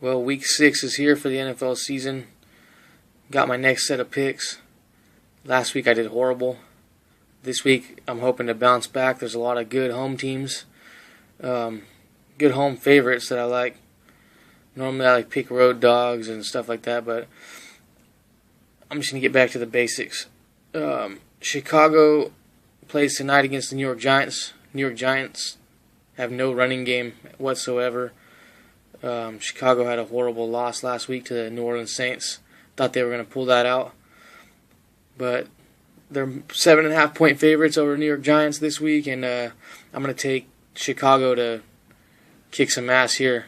Well, week 6 is here for the NFL season. Got my next set of picks. Last week I did horrible. This week I'm hoping to bounce back. There's a lot of good home teams. Good home favorites that I like. Normally I like pick road dogs and stuff like that, but I'm just going to get back to the basics. Chicago plays tonight against the New York Giants. New York Giants have no running game whatsoever. Chicago had a horrible loss last week to the New Orleans Saints. Thought they were going to pull that out. But they're 7.5-point favorites over New York Giants this week, and I'm going to take Chicago to kick some ass here.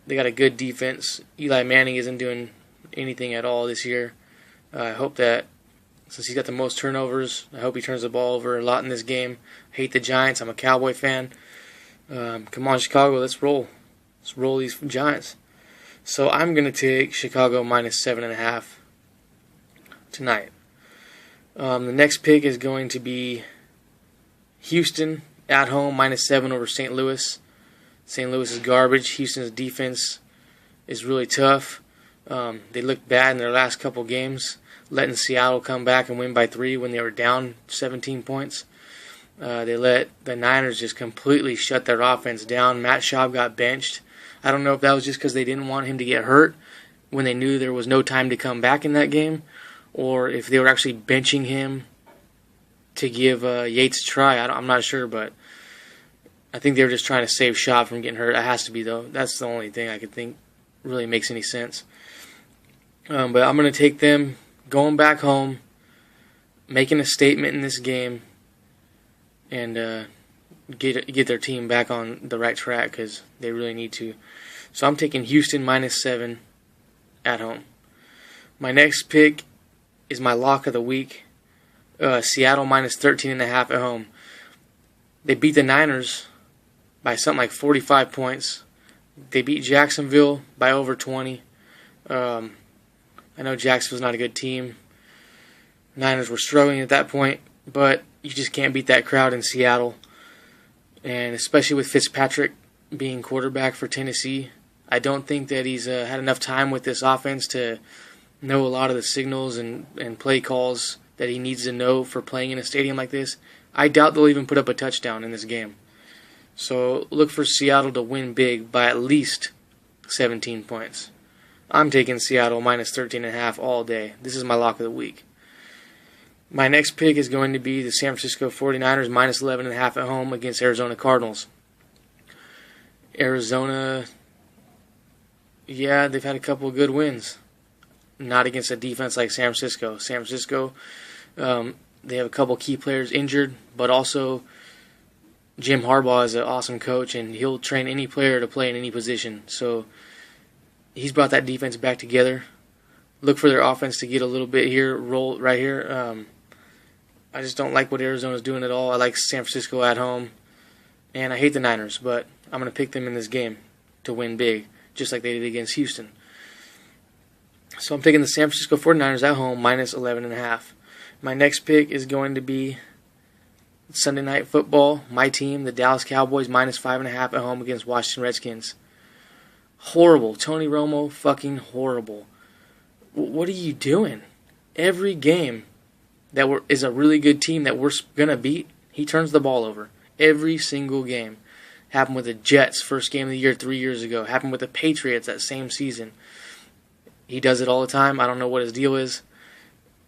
They got a good defense. Eli Manning isn't doing anything at all this year. I hope that, since he's got the most turnovers, I hope he turns the ball over a lot in this game. I hate the Giants. I'm a Cowboy fan. Come on, Chicago, let's roll. Let's roll these Giants. So I'm going to take Chicago minus 7.5 tonight. The next pick is going to be Houston at home, minus 7 over St. Louis. St. Louis is garbage. Houston's defense is really tough. They looked bad in their last couple games, letting Seattle come back and win by 3 when they were down 17 points. They let the Niners just completely shut their offense down. Matt Schaub got benched. I don't know if that was just because they didn't want him to get hurt when they knew there was no time to come back in that game, or if they were actually benching him to give Yates a try. I'm not sure, but I think they were just trying to save Schaub from getting hurt. It has to be, though. That's the only thing I could think really makes any sense. But I'm going to take them going back home, making a statement in this game, and get their team back on the right track because they really need to. So I'm taking Houston minus 7 at home. My next pick is my lock of the week. Seattle minus 13.5 at home. They beat the Niners by something like 45 points. They beat Jacksonville by over 20. I know Jacksonville's not a good team. Niners were struggling at that point, but you just can't beat that crowd in Seattle. And especially with Fitzpatrick being quarterback for Tennessee, I don't think that he's had enough time with this offense to know a lot of the signals and play calls that he needs to know for playing in a stadium like this. I doubt they'll even put up a touchdown in this game. So look for Seattle to win big by at least 17 points. I'm taking Seattle minus 13.5 all day. This is my lock of the week. My next pick is going to be the San Francisco 49ers minus 11.5 at home against Arizona Cardinals. Arizona, yeah, they've had a couple of good wins. Not against a defense like San Francisco. San Francisco, they have a couple key players injured, but also Jim Harbaugh is an awesome coach, and he'll train any player to play in any position. So he's brought that defense back together. Look for their offense to get a little bit here, roll right here. I just don't like what Arizona's doing at all. I like San Francisco at home, and I hate the Niners, but I'm going to pick them in this game to win big, just like they did against Houston. So I'm taking the San Francisco 49ers at home, minus 11.5. My next pick is going to be Sunday Night Football. My team, the Dallas Cowboys, minus 5.5 at home against Washington Redskins. Horrible. Tony Romo, fucking horrible. What are you doing? Every game that is a really good team that we're going to beat, he turns the ball over. Every single game. Happened with the Jets, first game of the year 3 years ago. Happened with the Patriots that same season. He does it all the time. I don't know what his deal is.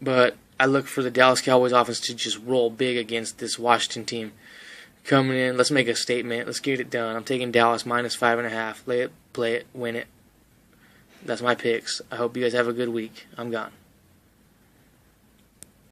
But I look for the Dallas Cowboys offense to just roll big against this Washington team. Coming in, let's make a statement. Let's get it done. I'm taking Dallas minus 5.5. Lay it, play it, win it. That's my picks. I hope you guys have a good week. I'm gone.